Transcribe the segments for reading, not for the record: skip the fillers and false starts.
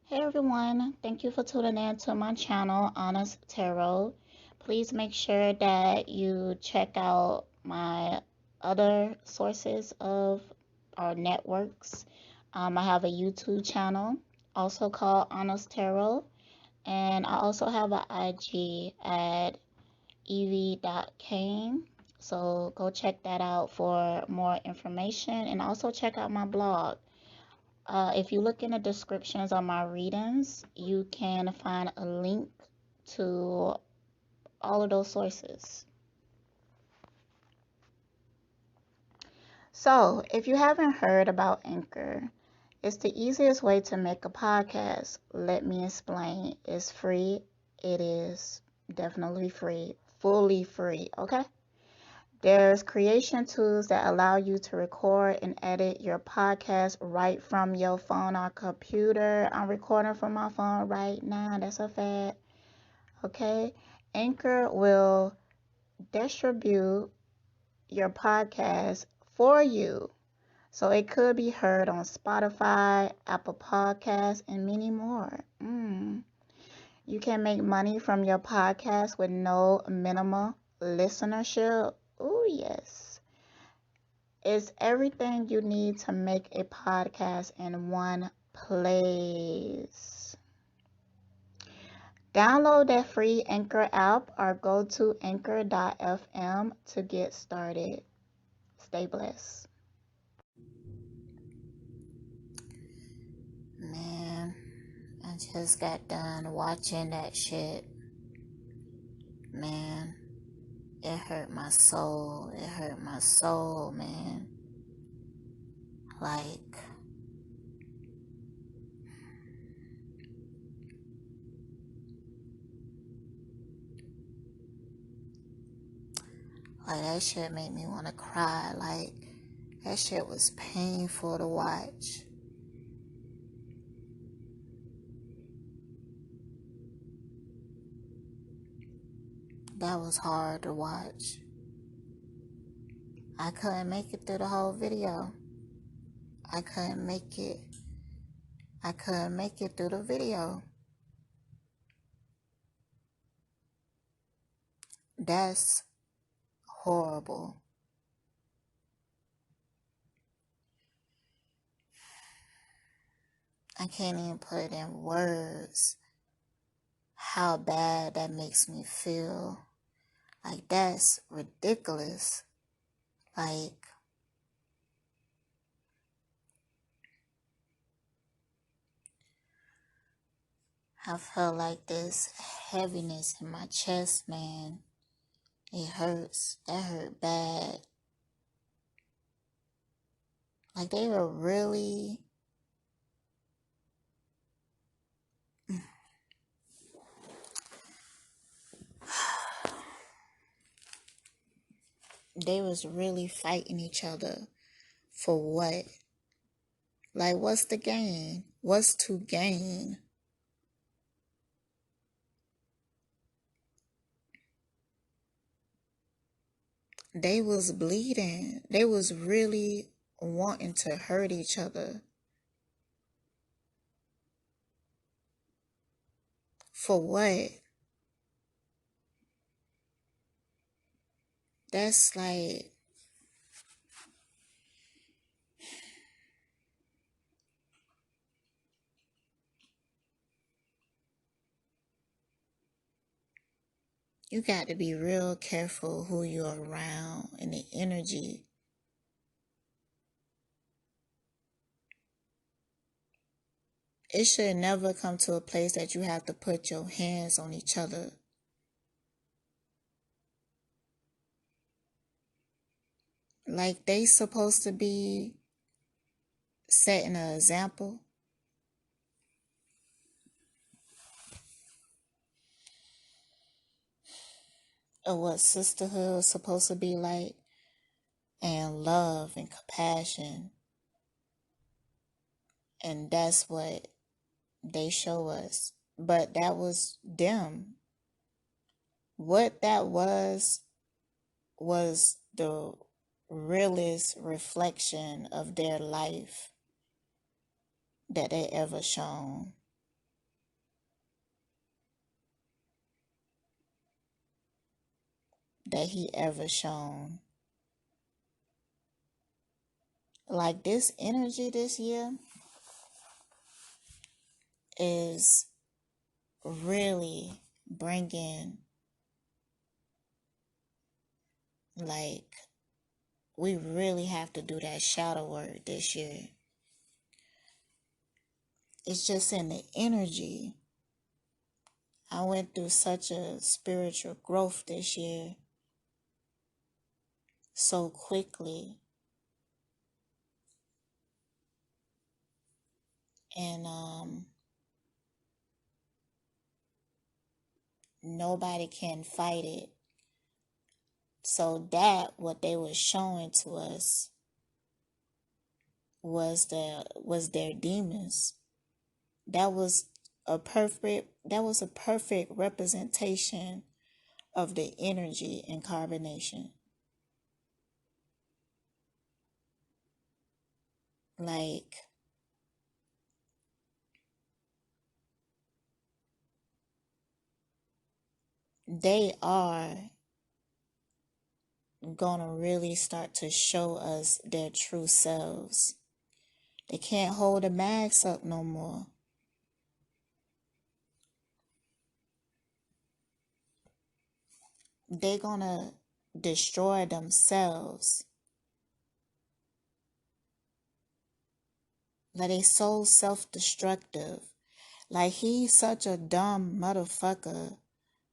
Hey everyone, thank you for tuning in to my channel, Honest Tarot. Please make sure that you check out my other sources of our networks. I have a YouTube channel also called Honest Tarot, and I also have an IG at evie.kane. So go check that out for more information and also check out my blog. If you look in the descriptions of my readings, you can find a link to all of those sources. So, if you haven't heard about Anchor, it's the easiest way to make a podcast. Let me explain. It's free. It is definitely free, fully free, okay? There's creation tools that allow you to record and edit your podcast right from your phone or computer. I'm recording from my phone right now. That's a fact. Okay. Anchor will distribute your podcast for you. So it could be heard on Spotify, Apple Podcasts, and many more. You can make money from your podcast with no minimum listenership. Oh, yes. It's everything you need to make a podcast in one place. Download that free Anchor app or go to anchor.fm to get started. Stay blessed. Man, I just got done watching that shit. Man, it hurt my soul. It hurt my soul, man. Like, that shit made me want to cry. Like, that shit was painful to watch. That was hard to watch. I couldn't make it through the whole video. I couldn't make it through the video. That's horrible. I can't even put in words how bad that makes me feel. Like, that's ridiculous. Like, I felt like this heaviness in my chest, man. It hurts. That hurt bad. Like, they were really... They was really fighting each other for what? Like, what's the gain? What's to gain? They was bleeding. They was really wanting to hurt each other. For what? That's like... You got to be real careful who you're around and the energy. It should never come to a place that you have to put your hands on each other. Like, they supposed to be setting an example of what sisterhood is supposed to be like, and love and compassion. And that's what they show us. But that was them. What that was the realest reflection of their life that they ever shown. that he ever shown. Like, this energy this year is really bringing, like, we really have to do that shadow work this year. It's just in the energy. I went through such a spiritual growth this year so quickly. And nobody can fight it. So that what they were showing to us was their demons. That was a perfect representation of the energy in carbonation. Like, they are gonna really start to show us their true selves. They can't hold the mags up no more. They're gonna destroy themselves. Like, they so self-destructive. Like, he's such a dumb motherfucker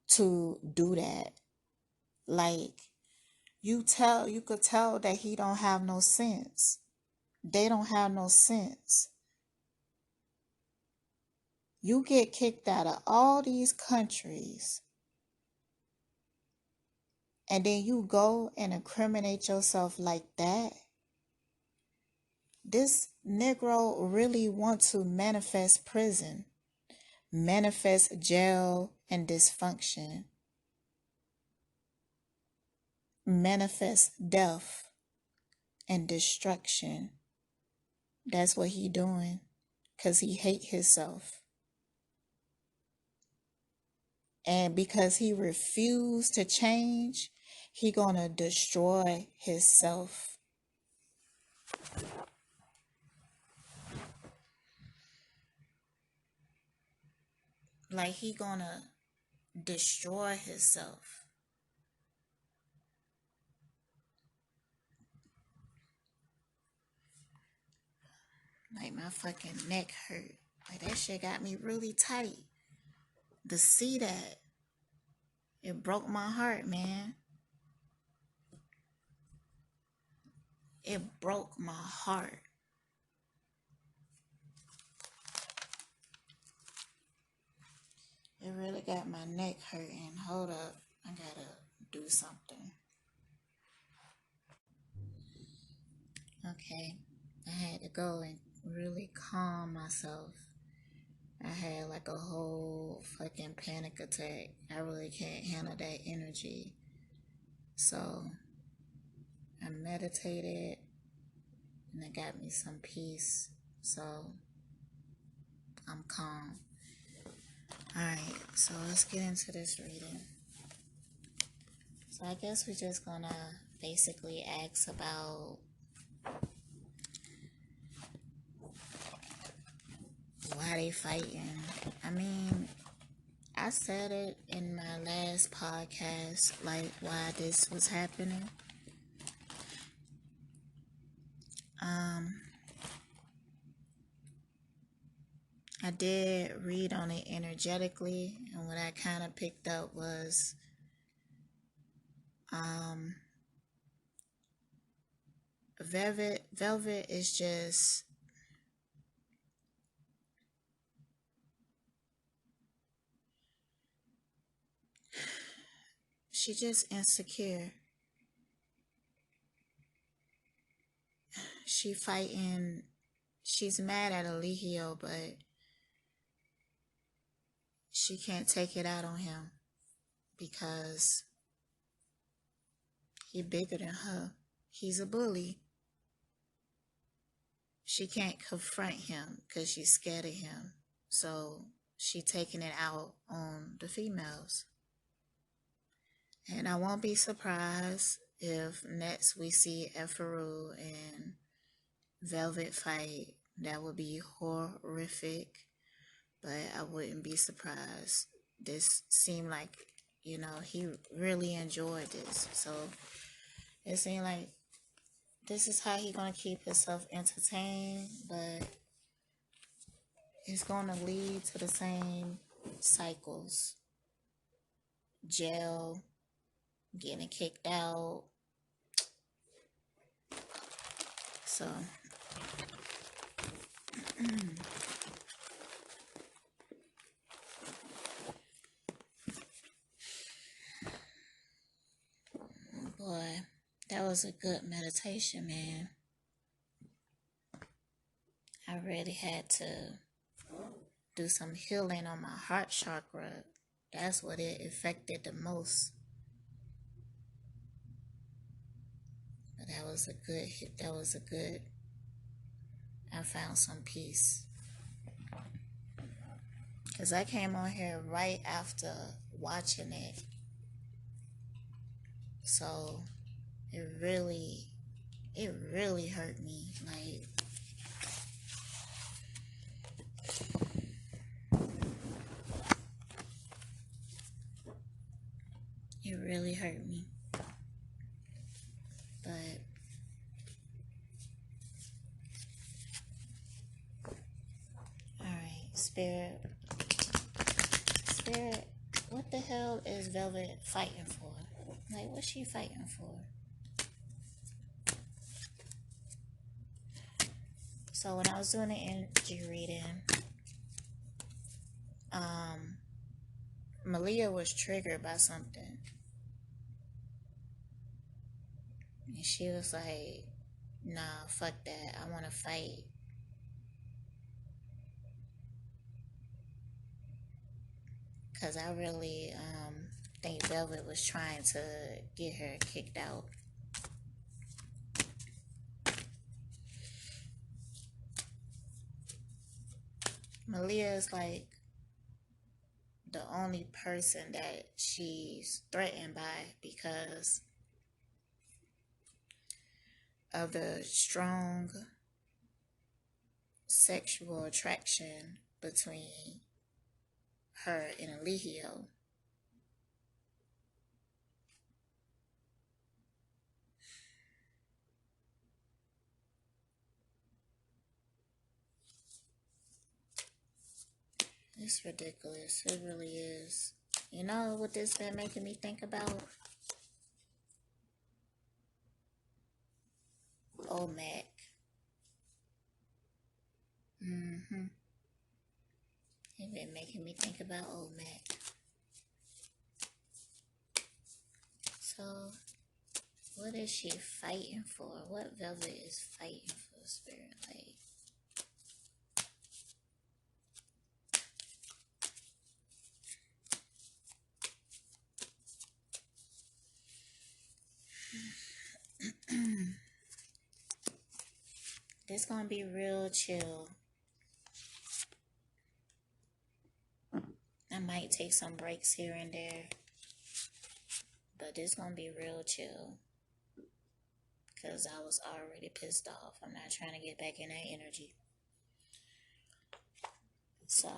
to do that. Like, you could tell that he don't have no sense. They don't have no sense. You get kicked out of all these countries, and then you go and incriminate yourself like that. This Negro really wants to manifest prison, manifest jail and dysfunction, manifest death and destruction. That's what he doing, because he hate himself. And because he refused to change, he gonna destroy himself. Like, he gonna destroy himself. Like, my fucking neck hurt. Like, that shit got me really tight. To see that, it broke my heart, man. It broke my heart. It really got my neck hurting. Hold up. I gotta do something. Okay. I had to go and really calm myself. I had like a whole fucking panic attack. I really can't handle that energy. So I meditated and it got me some peace. So I'm calm. Alright, so let's get into this reading. So I guess we're just gonna basically ask about why they fighting. I mean, I said it in my last podcast, like, why this was happening. I did read on it energetically, and what I kind of picked up was Velvet is just, she just insecure. She fighting, she's mad at Eligio, but she can't take it out on him because he bigger than her. He's a bully. She can't confront him because she's scared of him. So she taking it out on the females. And I won't be surprised if next we see Efaru and Velvet fight. That would be horrific, but I wouldn't be surprised. This seemed like, he really enjoyed this. So it seemed like this is how he gonna keep himself entertained, but it's gonna lead to the same cycles. Jail, getting kicked out. So boy, that was a good meditation, man. I really had to do some healing on my heart chakra. That's what it affected the most. But that was a good hit. That was a good. I found some peace. Because I came on here right after watching it. So it really hurt me. Like, it really hurt me. But, alright, Spirit, what the hell is Velvet fighting for? Like, what's she fighting for? So when I was doing the energy reading, Malia was triggered by something. And she was like, nah, fuck that. I want to fight. Because I really think Velvet was trying to get her kicked out. Malia is like the only person that she's threatened by because of the strong sexual attraction between her and Eligio. It's ridiculous. It really is. You know what this been making me think about? Old Mac. It been making me think about Old Mac. So, what is she fighting for? What Velvet is fighting for, Spirit? Like, this gonna be real chill. I might take some breaks here and there, but this gonna be real chill. Because I was already pissed off. I'm not trying to get back in that energy. So,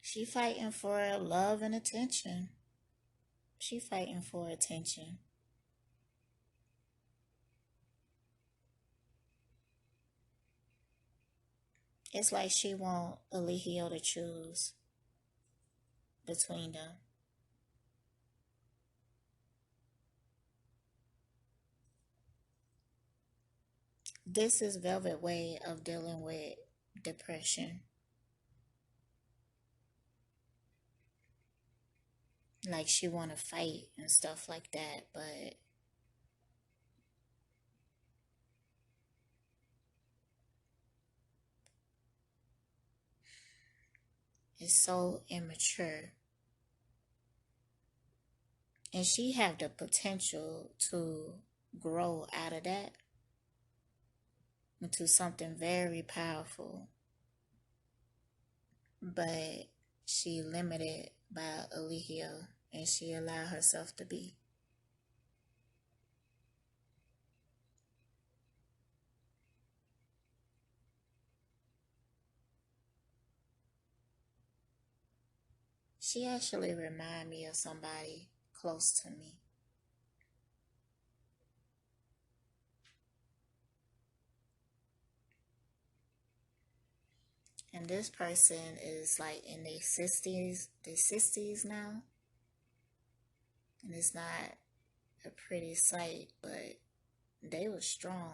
she fighting for love and attention. She fighting for attention. It's like she want Eligio to choose between them. This is Velvet way of dealing with depression. Like, she want to fight and stuff like that, but it's so immature. And she have the potential to grow out of that. into something very powerful, but she limited by Eligio and she allowed herself to be. She actually reminded me of somebody close to me. And this person is like in their 60s now. And it's not a pretty sight, but they were strong.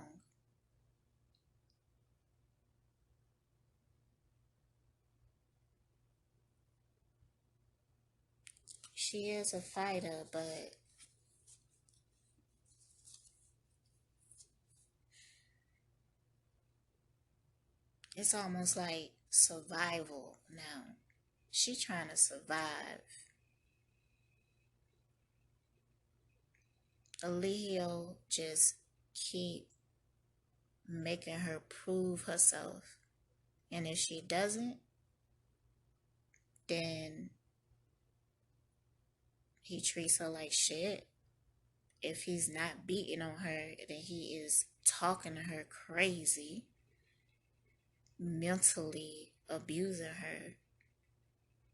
She is a fighter, but it's almost like survival now. She trying to survive. Leo just keep making her prove herself. And if she doesn't, then he treats her like shit. If he's not beating on her, then he is talking to her crazy, mentally abusing her,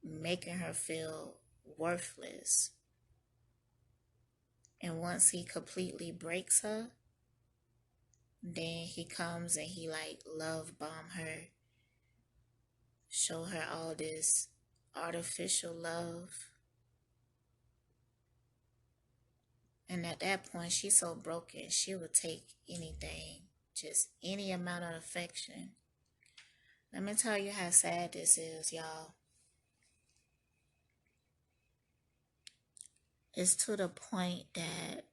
making her feel worthless. And once he completely breaks her, then he comes and he like love bomb her, show her all this artificial love. And at that point, she's so broken, she would take anything, just any amount of affection. Let me tell you how sad this is, y'all. It's to the point that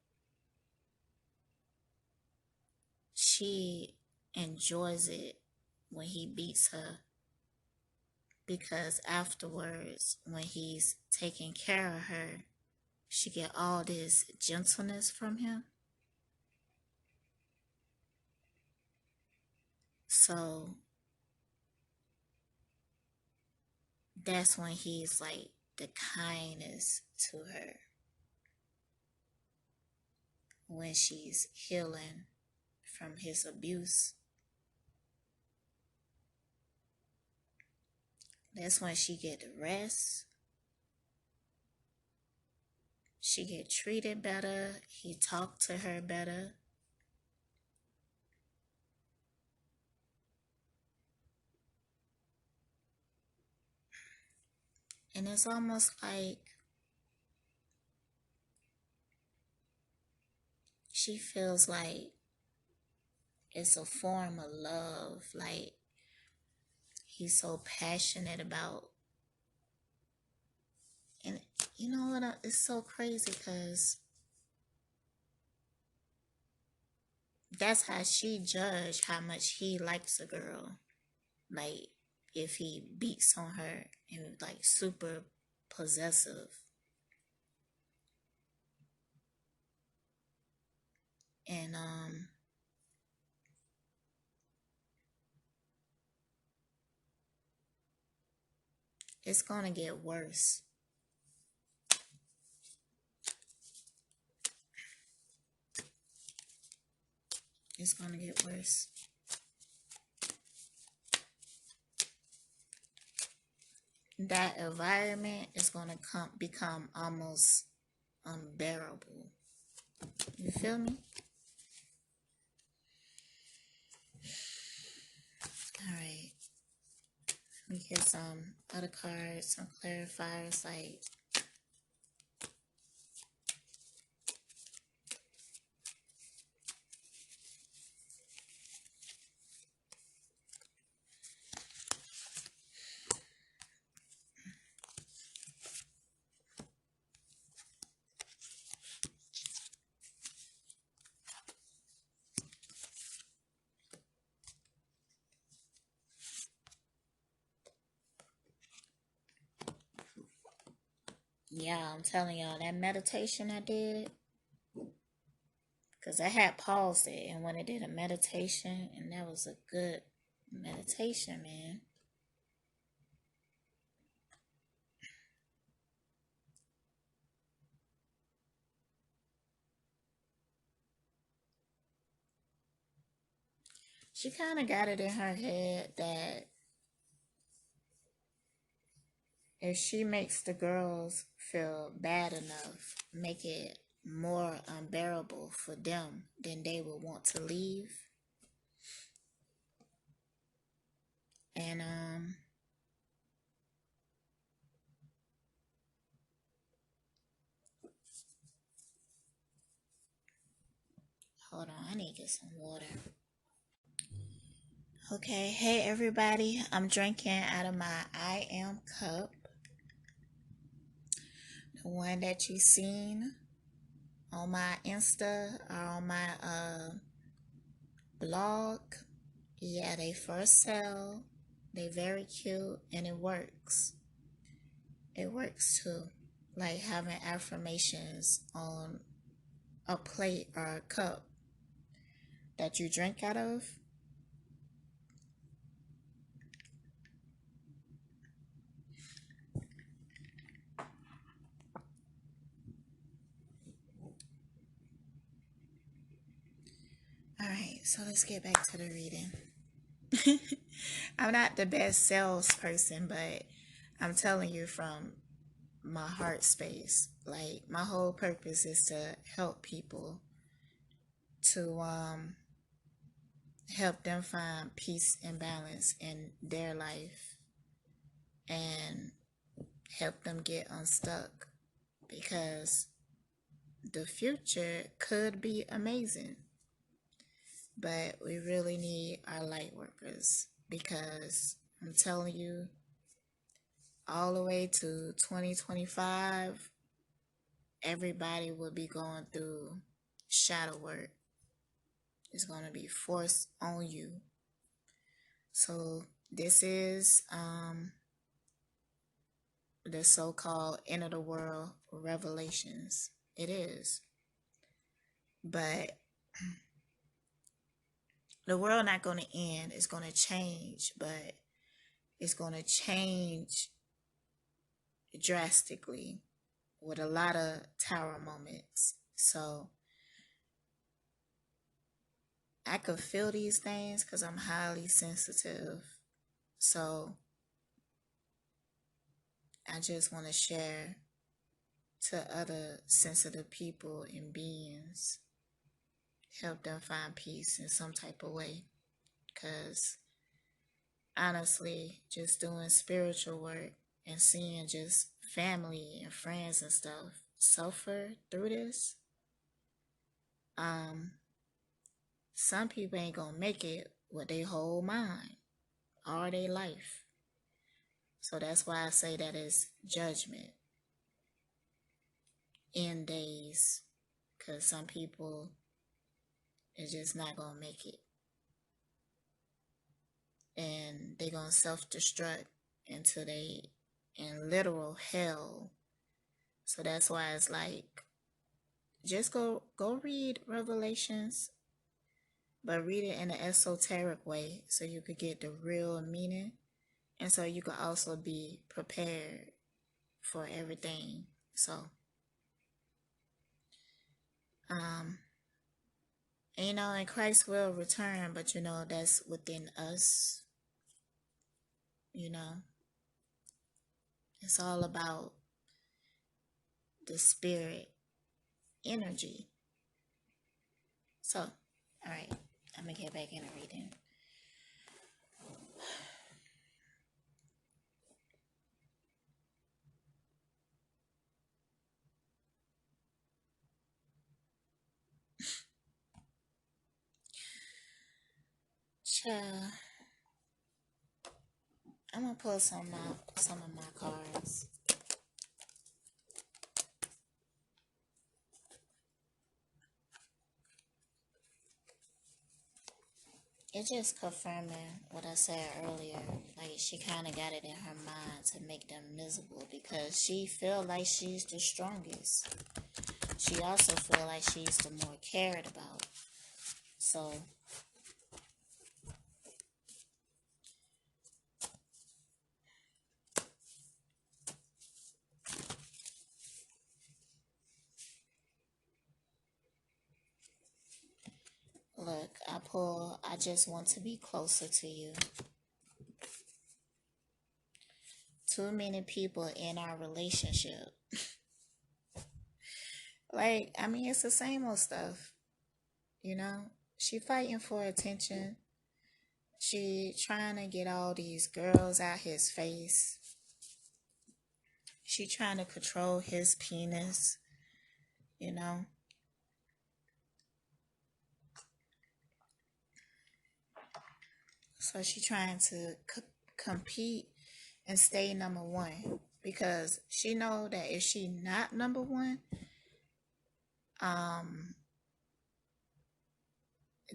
she enjoys it when he beats her, because afterwards, when he's taking care of her, she get all this gentleness from him. So that's when he's like the kindness to her, when she's healing from his abuse. That's when she get the rest. She get treated better. He talked to her better. And it's almost like she feels like it's a form of love. Like he's so passionate about. And you know what? It's so crazy because that's how she judged how much he likes a girl. Like if he beats on her and like super possessive. And it's gonna get worse. It's gonna get worse. That environment is gonna become almost unbearable. You feel me? Alright. Let me get some other cards, some clarifiers like yeah, I'm telling y'all, that meditation I did, Because I had paused it and when I did a meditation, and that was a good meditation, man. She kind of got it in her head that if she makes the girls feel bad enough, make it more unbearable for them, then they will want to leave. And hold on, I need to get some water. Okay, hey everybody, I'm drinking out of my I Am cup, the one that you seen on my Insta or on my blog. Yeah, they first sell. They very cute and it works. It works too. Like having affirmations on a plate or a cup that you drink out of. Alright, so let's get back to the reading. I'm not the best salesperson, but I'm telling you from my heart space. Like my whole purpose is to help people, to help them find peace and balance in their life and help them get unstuck, because the future could be amazing, but we really need our light workers, because I'm telling you, all the way to 2025, everybody will be going through shadow work. It's going to be forced on you. So this is the so-called end of the world revelations. It is. But the world not going to end. It's going to change, but it's going to change drastically with a lot of tower moments. So I could feel these things because I'm highly sensitive. So I just want to share to other sensitive people and beings, help them find peace in some type of way. Because honestly, just doing spiritual work and seeing just family and friends and stuff suffer through this, some people ain't gonna make it with their whole mind all their life. So that's why I say that is judgment, end days, because some people is just not gonna make it, and they gonna self-destruct until they in literal hell. So that's why it's like, just go read Revelations, but read it in an esoteric way so you could get the real meaning, and so you can also be prepared for everything. So and Christ will return, but that's within us. It's all about the spirit energy. So, all right, I'm gonna get back in the reading. Child, I'm gonna pull some of my cards. It's just confirming what I said earlier. Like, she kind of got it in her mind to make them miserable because she feel like she's the strongest. she also feel like she's the more cared about. So look, I just want to be closer to you. Too many people in our relationship. Like, I mean, it's the same old stuff, you know? She fighting for attention. She trying to get all these girls out his face. She trying to control his penis, you know? So she trying to compete and stay number one because she know that if she not number one, um,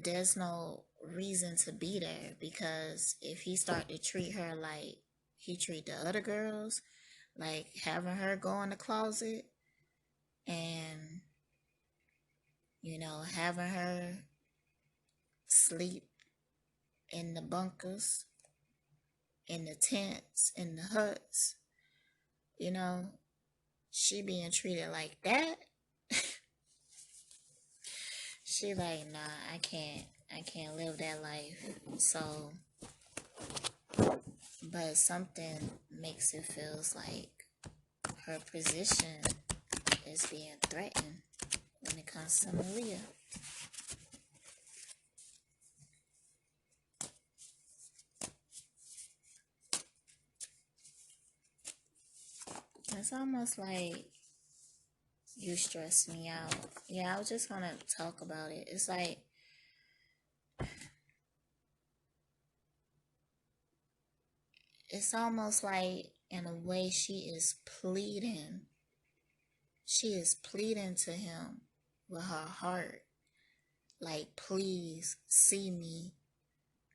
there's no reason to be there because if he start to treat her like he treat the other girls, like having her go in the closet and having her sleep in the bunkers, in the tents, in the huts, you know, she being treated like that. She like, nah, I can't live that life. So, but something makes it feels like her position is being threatened when it comes to Malia. It's almost like you stress me out. Yeah, I was just gonna talk about it. It's like it's almost like in a way she is pleading. She is pleading to him with her heart. Like, please see me.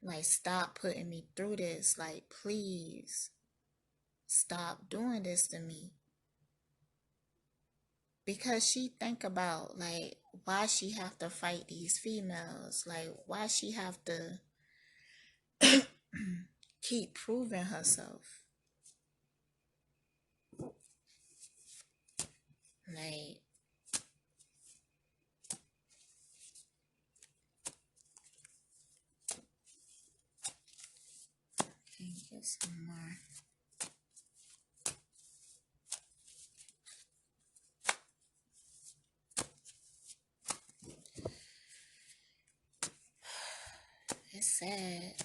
Like, stop putting me through this. Like, please stop doing this to me. Because she think about like why she have to fight these females. Like, why she have to keep proving herself. Like, can you get some more? It's sad.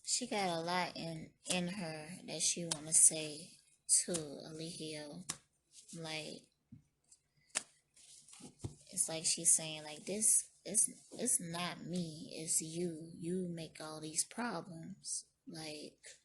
She got a lot in her that she wanna say to Alihio. Like, it's like she's saying like this it's not me, it's you. You make all these problems. Like,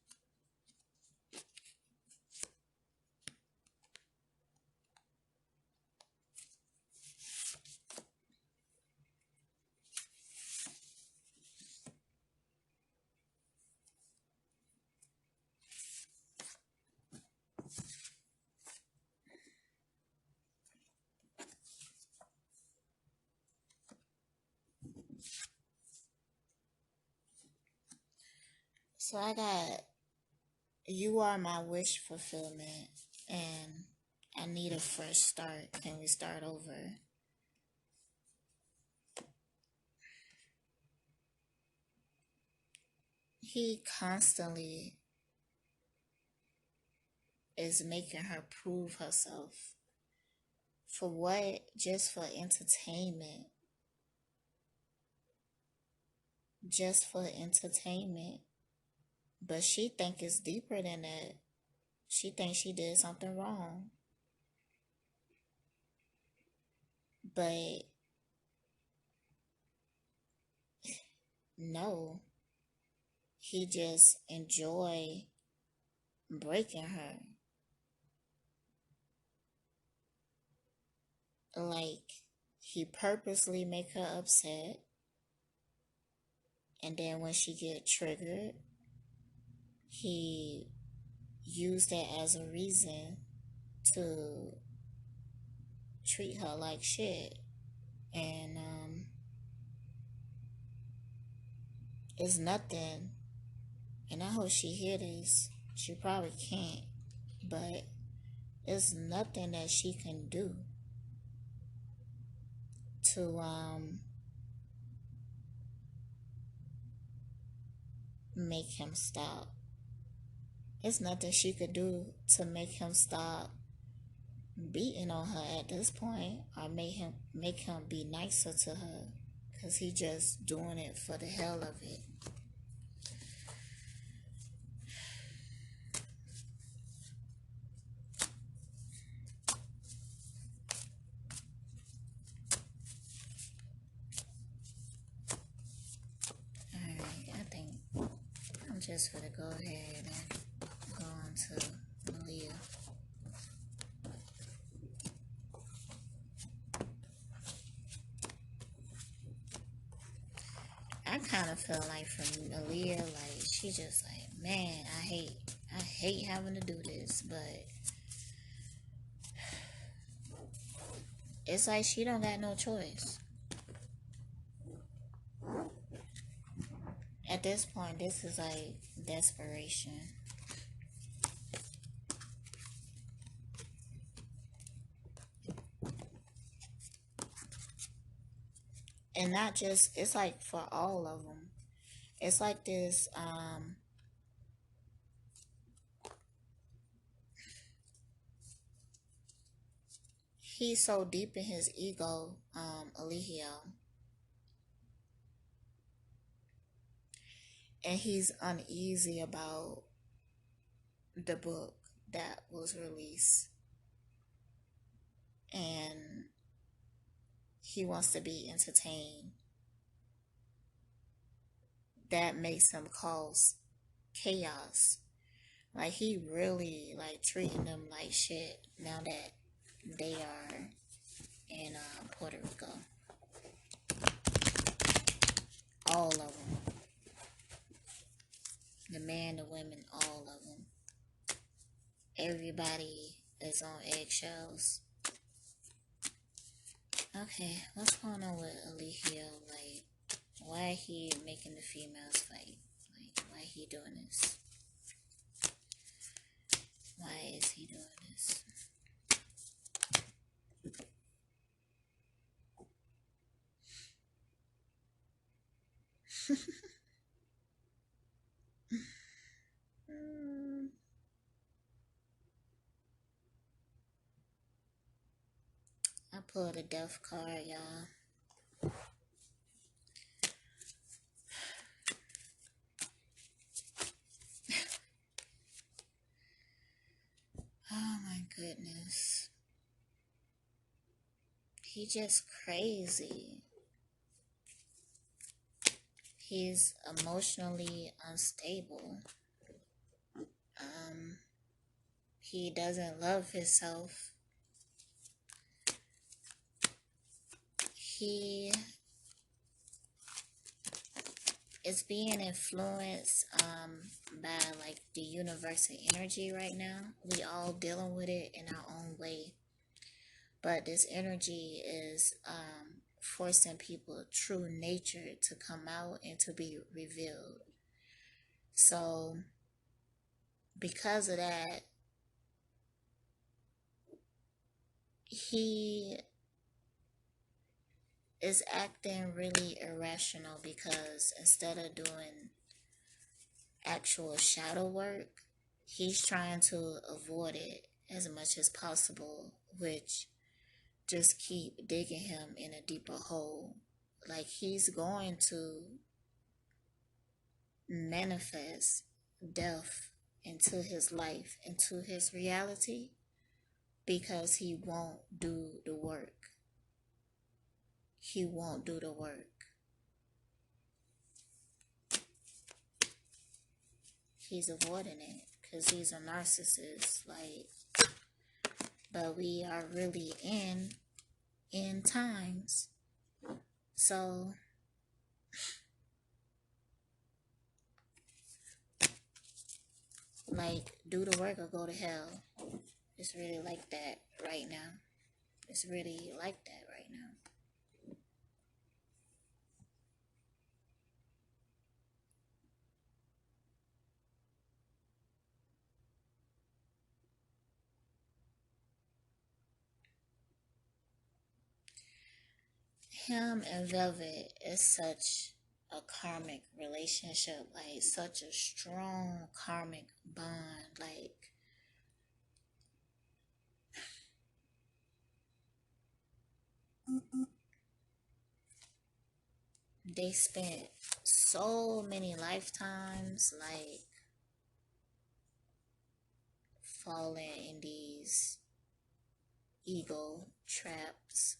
so I got you are my wish fulfillment and I need a fresh start. Can we start over? He constantly is making her prove herself. For what? Just for entertainment. Just for entertainment. But she think it's deeper than that. She thinks she did something wrong. But no. he just enjoy breaking her. Like, he purposely make her upset, and then when she get triggered, he used that as a reason to treat her like shit. And it's nothing, and I hope she hear this. She probably can't, but it's nothing that she can do to make him stop. It's nothing she could do to make him stop beating on her at this point, or make him be nicer to her, because he just doing it for the hell of it. Alright, I think I'm just gonna go ahead and go on to Malia. I kind of feel like from Malia, like she just like, man, I hate having to do this, but it's like she don't got no choice. At this point, this is like desperation. And not just, it's like for all of them. It's like this, he's so deep in his ego, Eligio, and he's uneasy about the book that was released, and he wants to be entertained. That makes him cause chaos. Like, he really like treating them like shit now that they are in Puerto Rico. All of them. The men, the women, all of them. Everybody is on eggshells. Okay, what's going on with Eligio? Like, why he making the females fight? Like, why he doing this? Why is he doing this? I pulled a death card, y'all. Oh my goodness. He just crazy. He's emotionally unstable. He doesn't love himself. He is being influenced by like the universal energy right now. We all dealing with it in our own way, but this energy is forcing people's true nature to come out and to be revealed. So because of that, he is acting really irrational, because instead of doing actual shadow work, he's trying to avoid it as much as possible, which just keep digging him in a deeper hole. Like, he's going to manifest death into his life, into his reality, because he won't do the work. He won't do the work. he's avoiding it because he's a narcissist. Like, but we are really in times. So like, do the work or go to hell. It's really like that right now. It's really like that right now. Him and Velvet is such a karmic relationship, like such a strong karmic bond. Like, they spent so many lifetimes, like, falling in these ego traps.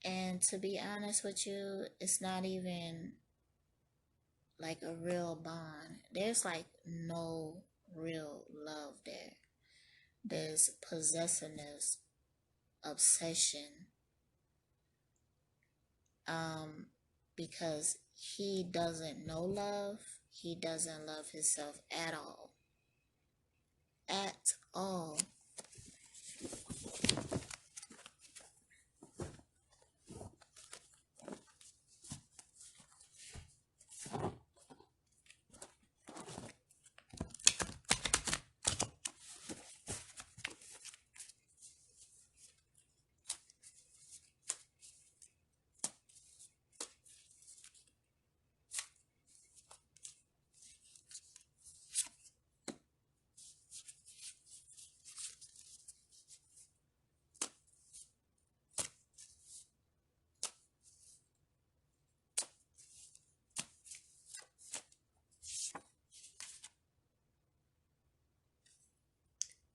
And to be honest with you, it's not even like a real bond. There's like no real love there. There's possessiveness, obsession, um, because he doesn't know love. He doesn't love himself at all. At all.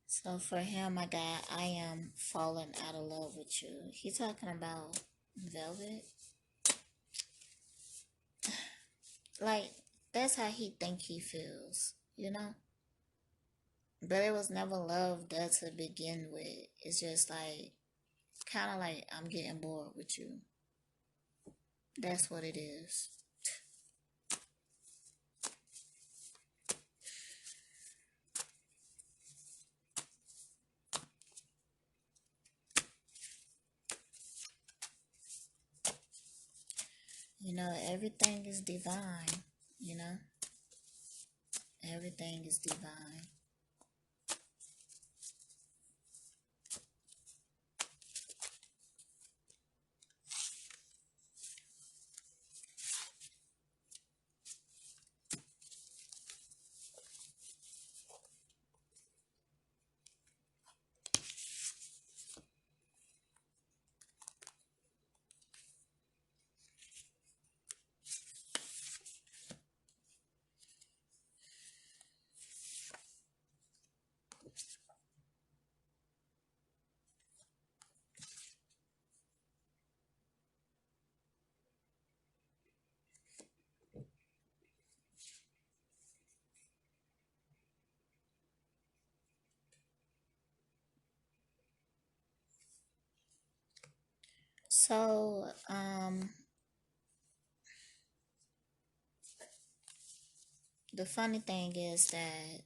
So for him, my guy, I am falling out of love with you. He talking about Velvet. Like, that's how he think he feels, you know? But it was never love there to begin with. It's just like, kind of like, I'm getting bored with you. That's what it is. You know, everything is divine, you know? Everything is divine. So, the funny thing is that,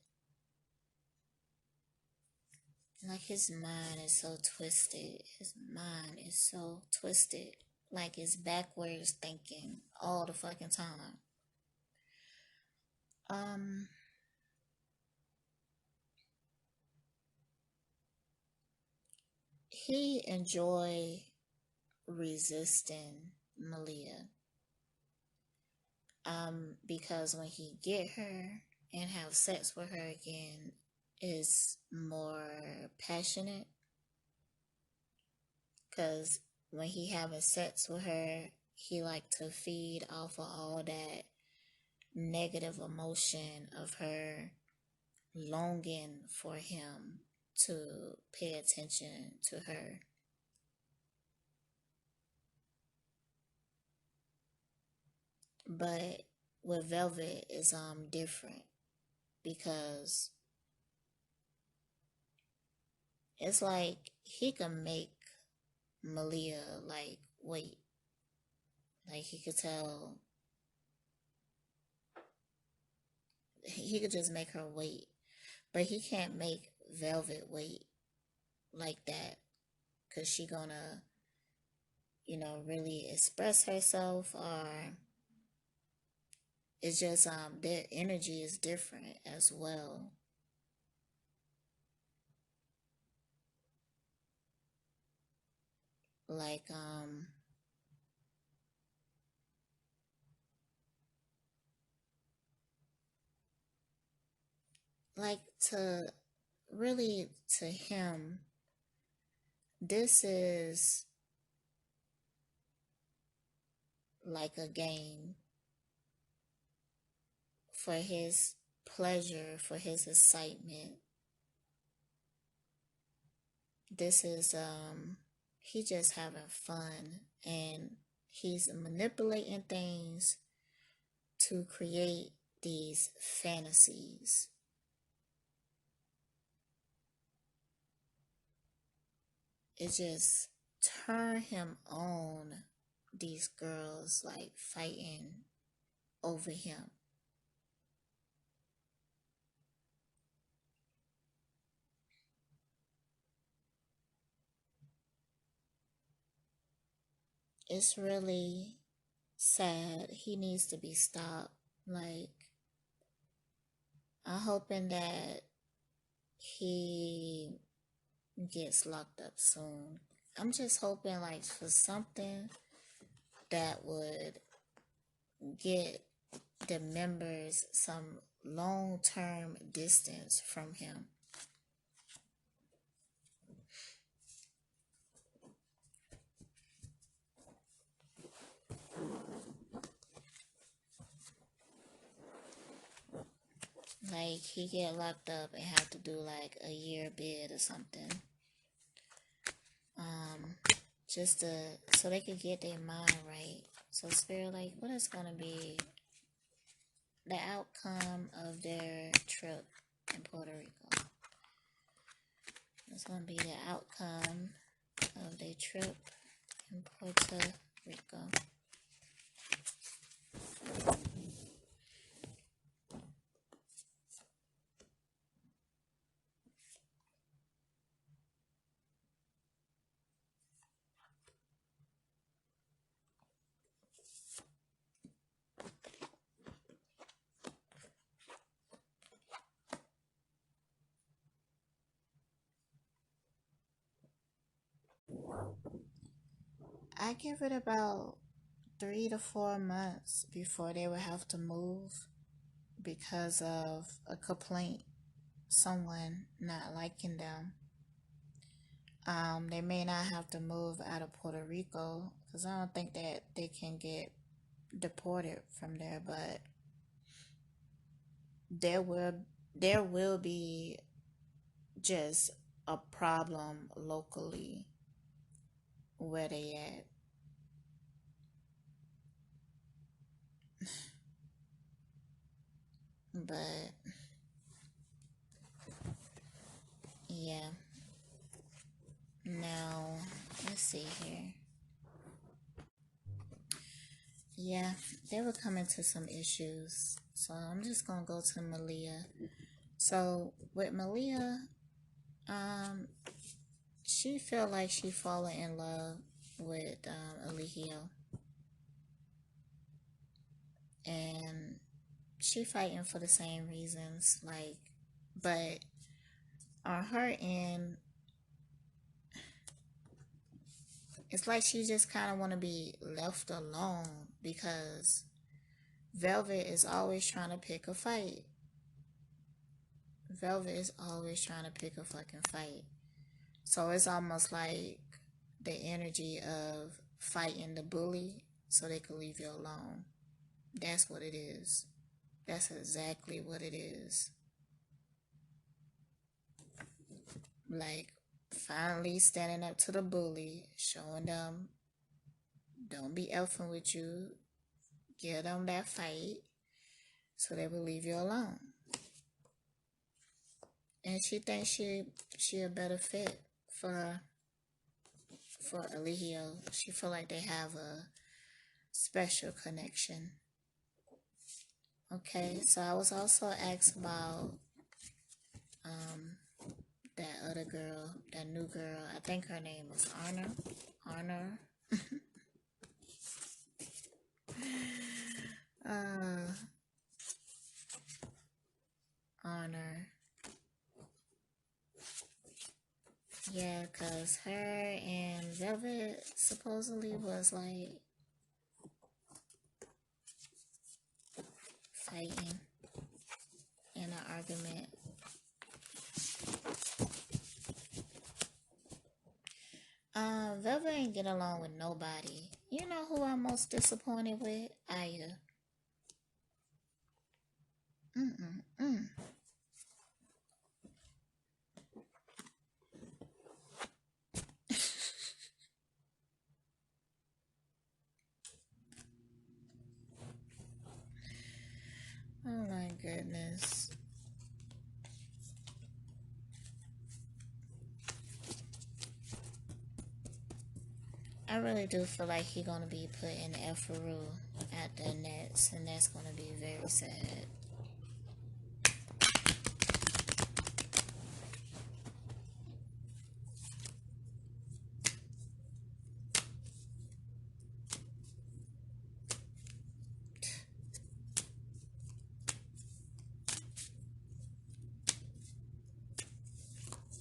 like, his mind is so twisted. His mind is so twisted. Like, it's backwards thinking all the fucking time. Um, he enjoy resisting Malia. Because when he get her and have sex with her again, is more passionate. Cause when he having sex with her, he like to feed off of all that negative emotion of her longing for him to pay attention to her. But with Velvet is different because it's like he can make Malia like wait. Like he could just make her wait. But he can't make Velvet wait like that because she gonna, really express herself, or it's just their energy is different as well. Like like to really to him, this is like a game for his pleasure, for his excitement. This is he just having fun, and he's manipulating things to create these fantasies. It just turn him on, these girls like fighting over him. It's really sad. He needs to be stopped. Like, I'm hoping that he gets locked up soon. I'm just hoping like for something that would get the members some long-term distance from him. Like he get locked up and have to do like a year bid or something. Um, just to so they could get their mind right. So Spirit, like, what is gonna be the outcome of their trip in Puerto Rico? It's gonna be the outcome of their trip in Puerto Rico. I give it about 3 to 4 months before they would have to move because of a complaint, someone not liking them. They may not have to move out of Puerto Rico because I don't think that they can get deported from there, but there will there will be just a problem locally where they at. But yeah, now let's see here. Yeah, they were coming to some issues. So I'm just gonna go to Malia. So with Malia, um, she felt like she fallen in love with Eligio, and she fighting for the same reasons. Like, but on her end, it's like she just kind of want to be left alone because Velvet is always trying to pick a fight. Velvet is always trying to pick a fucking fight. So it's almost like the energy of fighting the bully so they could leave you alone. That's what it is. That's exactly what it is. Like, finally standing up to the bully, showing them, don't be elfing with you, give them that fight so they will leave you alone. And she thinks she a better fit for Eligio. She feel like they have a special connection. Okay, so I was also asked about um that other girl, that new girl. I think her name was Honor. Honor. uh, Honor. Yeah, cause her and Velvet supposedly was like fighting in an argument. Velvet ain't get along with nobody. You know who I'm most disappointed with? Aya. Mm-mm-mm. Oh my goodness. I really do feel like he gonna be put in Eferu at the Nets, and that's gonna be very sad.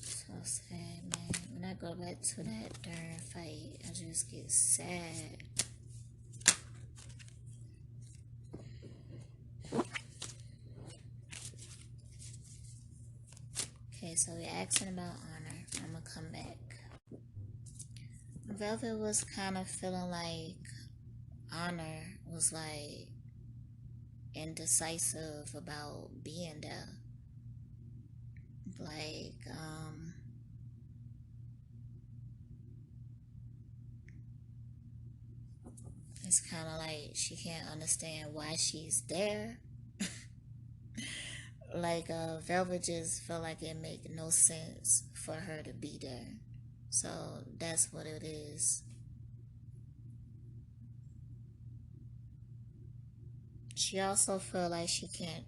So sad, man. When I go back to that darn fight, I just get sad. Okay, so we're asking about Honor. I'm gonna come back. Velvet was kind of feeling like Honor was like indecisive about being there. Like, it's kind of like she can't understand why she's there. Like, Velvet just felt like it made no sense for her to be there. So that's what it is. She also feel like she can't.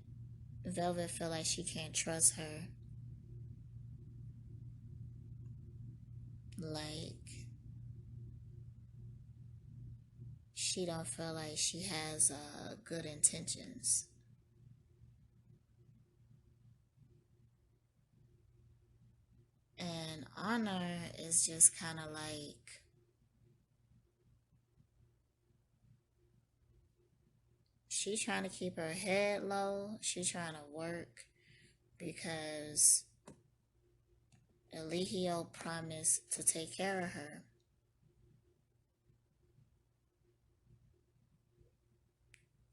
Velvet feel like she can't trust her. Like, she don't feel like she has good intentions. And Honor is just kind of like, she trying to keep her head low. She trying to work because Eligio promised to take care of her.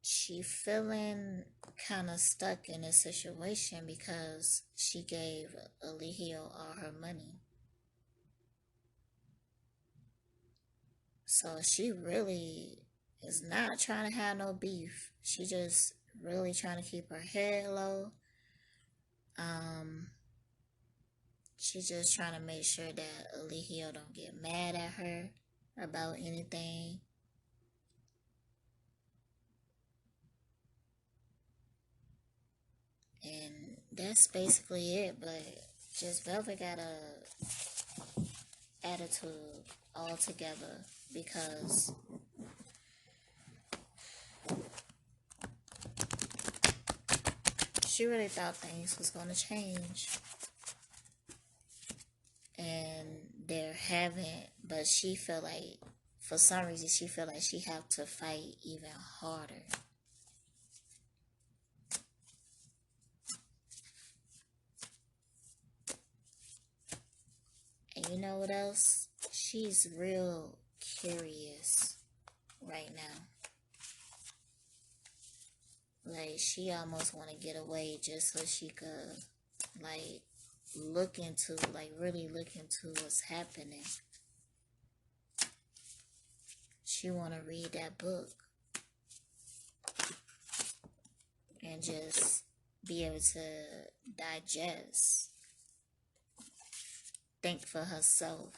She feeling kind of stuck in a situation because she gave Eligio all her money. So she really is not trying to have no beef. She just really trying to keep her head low. Um, she's just trying to make sure that Eligio don't get mad at her about anything. And that's basically it. But just Velvet got a attitude altogether because she really thought things was gonna change, and they haven't. But she feel like, for some reason, she feel like she have to fight even harder. And you know what else? She's real curious right now. Like, she almost want to get away just so she could, like, look into, like really look into what's happening. She want to read that book and just be able to digest, think for herself.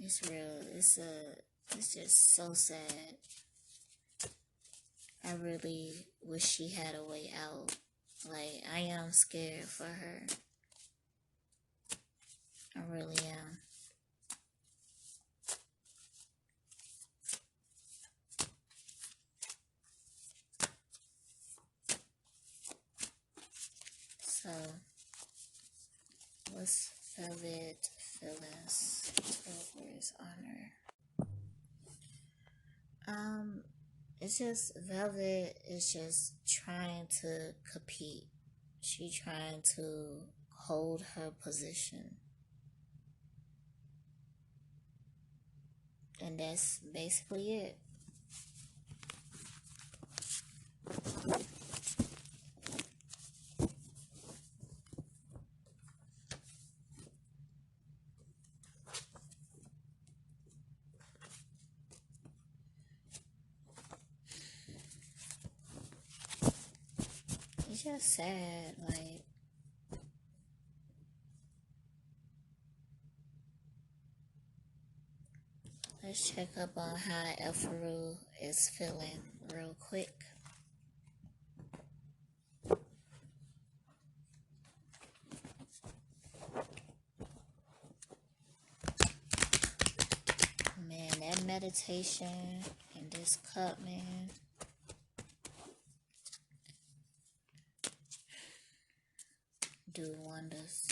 It's real. It's just so sad. I really wish she had a way out. Like, I am scared for her. I really am. So, what's Velvet Phyllis Tober's honor? It's just Velvet is just trying to compete. She trying to hold her position. And that's basically it. It's just sad, like, let's check up on how Efru is feeling real quick. Man, that meditation and this cup, man. Do wonders.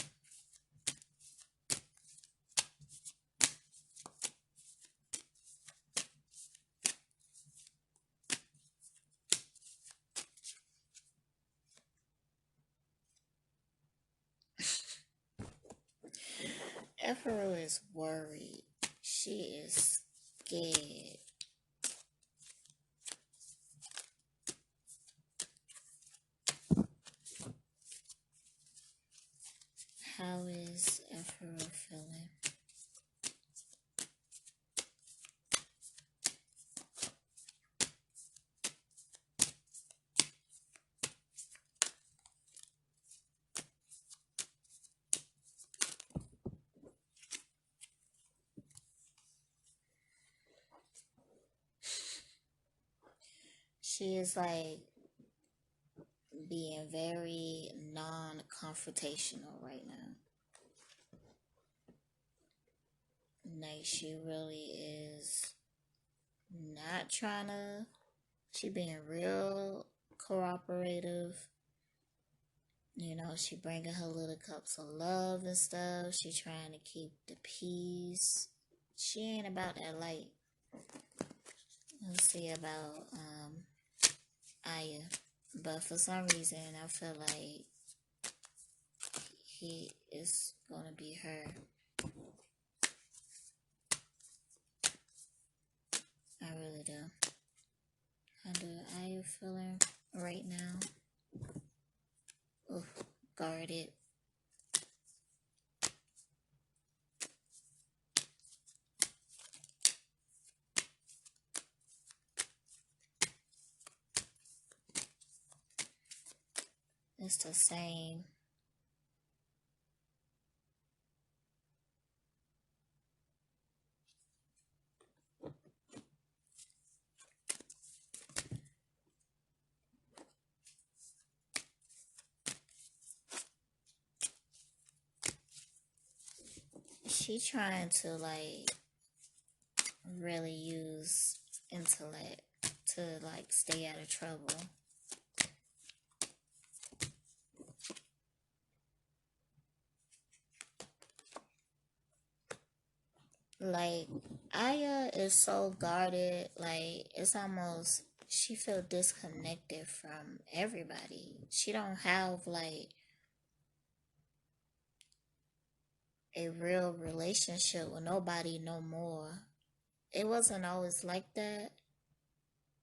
Efru is worried. She is scared. How is Efru feeling? She is like being very non-confrontational right now. Like, she really is not trying to, she being real cooperative. You know, she bringing her little cups of love and stuff. She trying to keep the peace. She ain't about that light. Let's see about Aya. But for some reason, I feel like he is gonna be her. I really do. How do Aya feeling right now? Oof, guarded. It's the same. She trying to like really use intellect to like stay out of trouble. Like, Aya is so guarded, like, it's almost, she feel disconnected from everybody. She don't have, like, a real relationship with nobody no more. It wasn't always like that,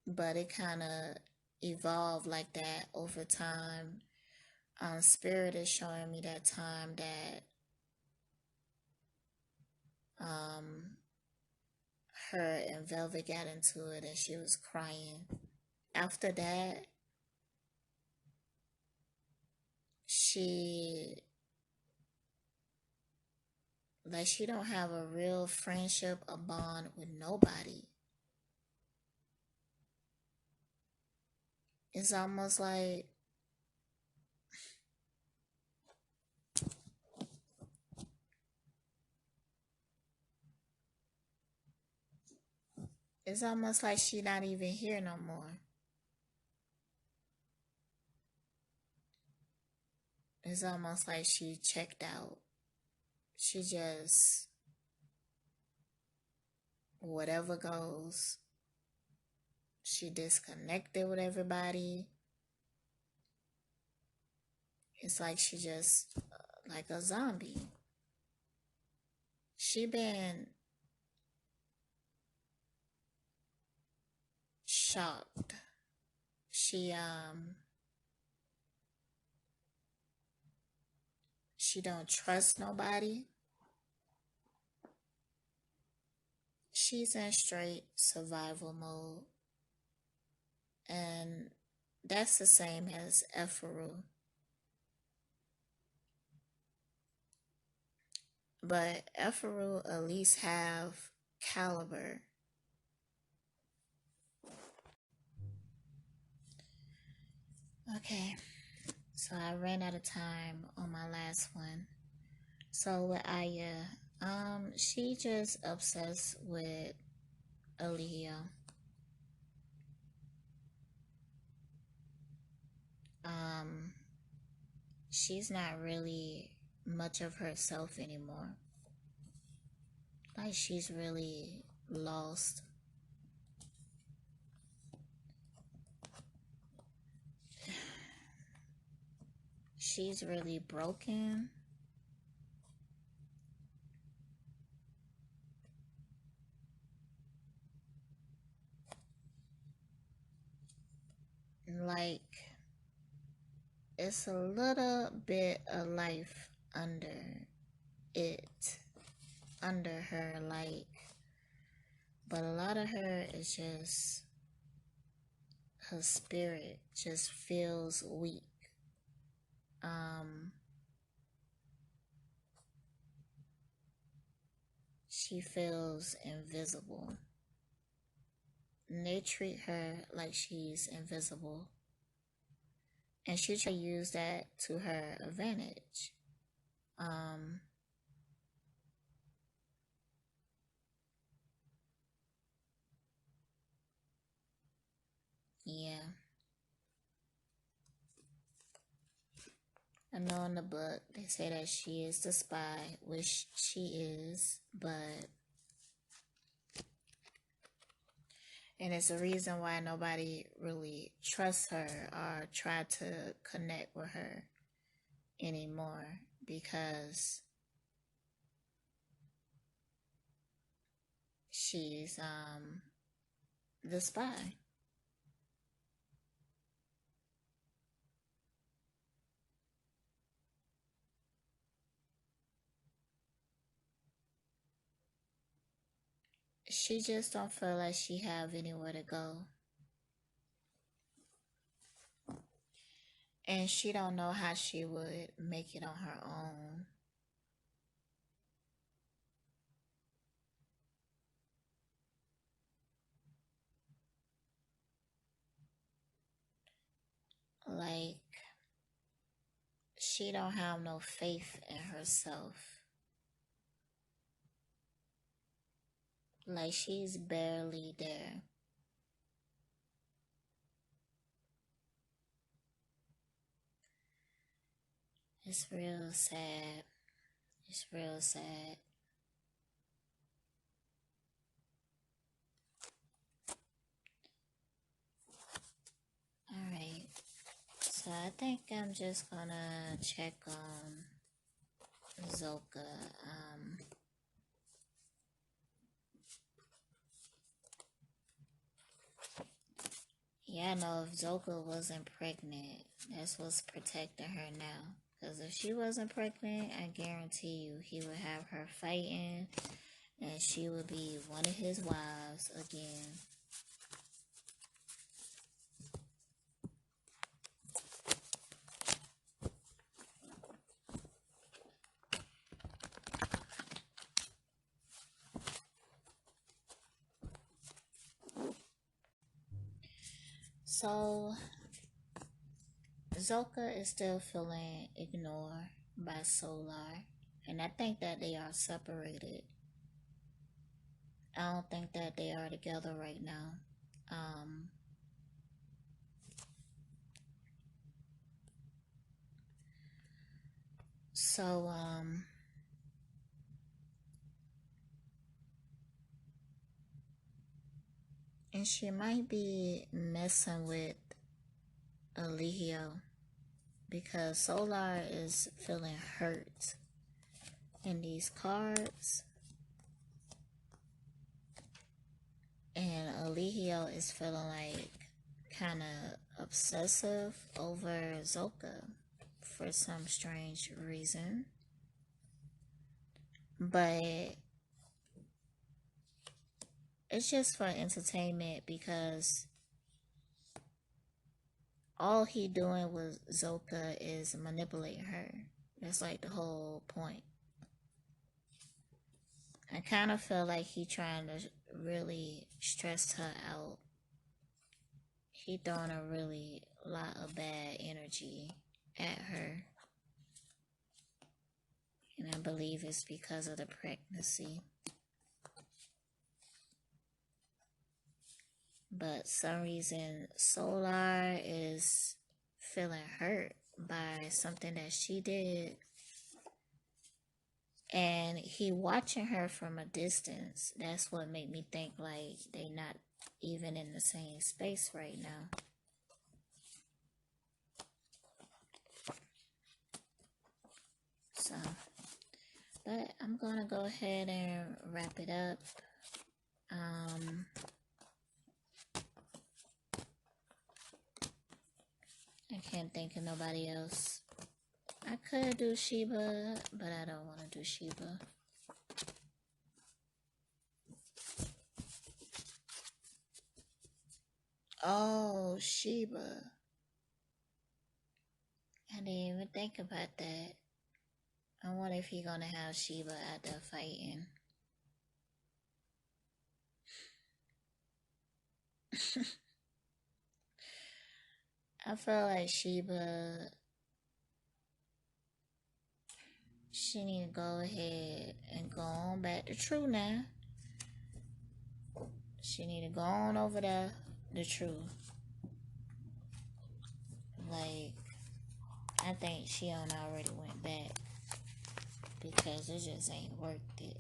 but it kind of evolved like that over time. Spirit is showing me that time that um, her and Velvet got into it and she was crying. After that, she she don't have a real friendship, a bond with nobody. It's almost like she not even here no more. It's almost like she checked out. She just whatever goes. She disconnected with everybody. It's like she just like a zombie. She been shocked. She don't trust nobody. She's in straight survival mode. And that's the same as Eferu. But Eferu at least have caliber. Okay, so I ran out of time on my last one. So with Aya, she just obsessed with Aaliyah. Um, she's not really much of herself anymore. Like she's really lost. She's really broken. Like it's a little bit of life it, under her, like, but a lot of her is just her spirit just feels weak. She feels invisible. And they treat her like she's invisible. And she try to use that to her advantage. Yeah. I know in the book they say that she is the spy, which she is, but and it's a reason why nobody really trusts her or try to connect with her anymore, because she's the spy. She just don't feel like she have anywhere to go. And she don't know how she would make it on her own. Like she don't have no faith in herself. Like she's barely there. It's real sad. It's real sad. Alright. So I think I'm just gonna check on Zoka. Yeah, I know if Zoka wasn't pregnant, that's what's protecting her now. Because if she wasn't pregnant, I guarantee you he would have her fighting and she would be one of his wives again. So, Zoka is still feeling ignored by Solar, and I think that they are separated. I don't think that they are together right now. Um, so, and she might be messing with Alihio because Solar is feeling hurt in these cards, and Alihio is feeling like kind of obsessive over Zoka for some strange reason. But it's just for entertainment because all he doing with Zoka is manipulating her. That's like the whole point. I kind of feel like he trying to really stress her out. He throwing a really lot of bad energy at her. And I believe it's because of the pregnancy. But some reason Solar is feeling hurt by something that she did, and he watching her from a distance. That's what made me think like they not even in the same space right now. So, but I'm gonna go ahead and wrap it up. I can't think of nobody else. I could do Sheba, but I don't want to do Sheba. Oh, Sheba. I didn't even think about that. I wonder if he's gonna have Sheba out there fighting. I feel like Sheba, she need to go ahead and go on back to True now. She need to go on over there to True. Like, I think she on already went back because it just ain't worth it.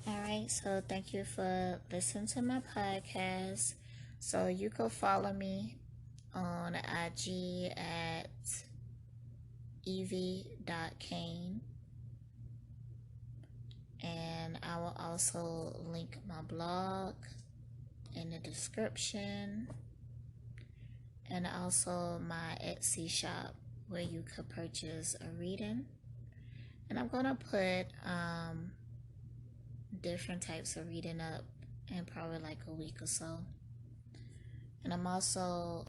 Alright, so thank you for listening to my podcast. So you can follow me on IG at evie.kane, and I will also link my blog in the description, and also my Etsy shop where you could purchase a reading. And I'm gonna put different types of reading up in probably like a week or so. And I'm also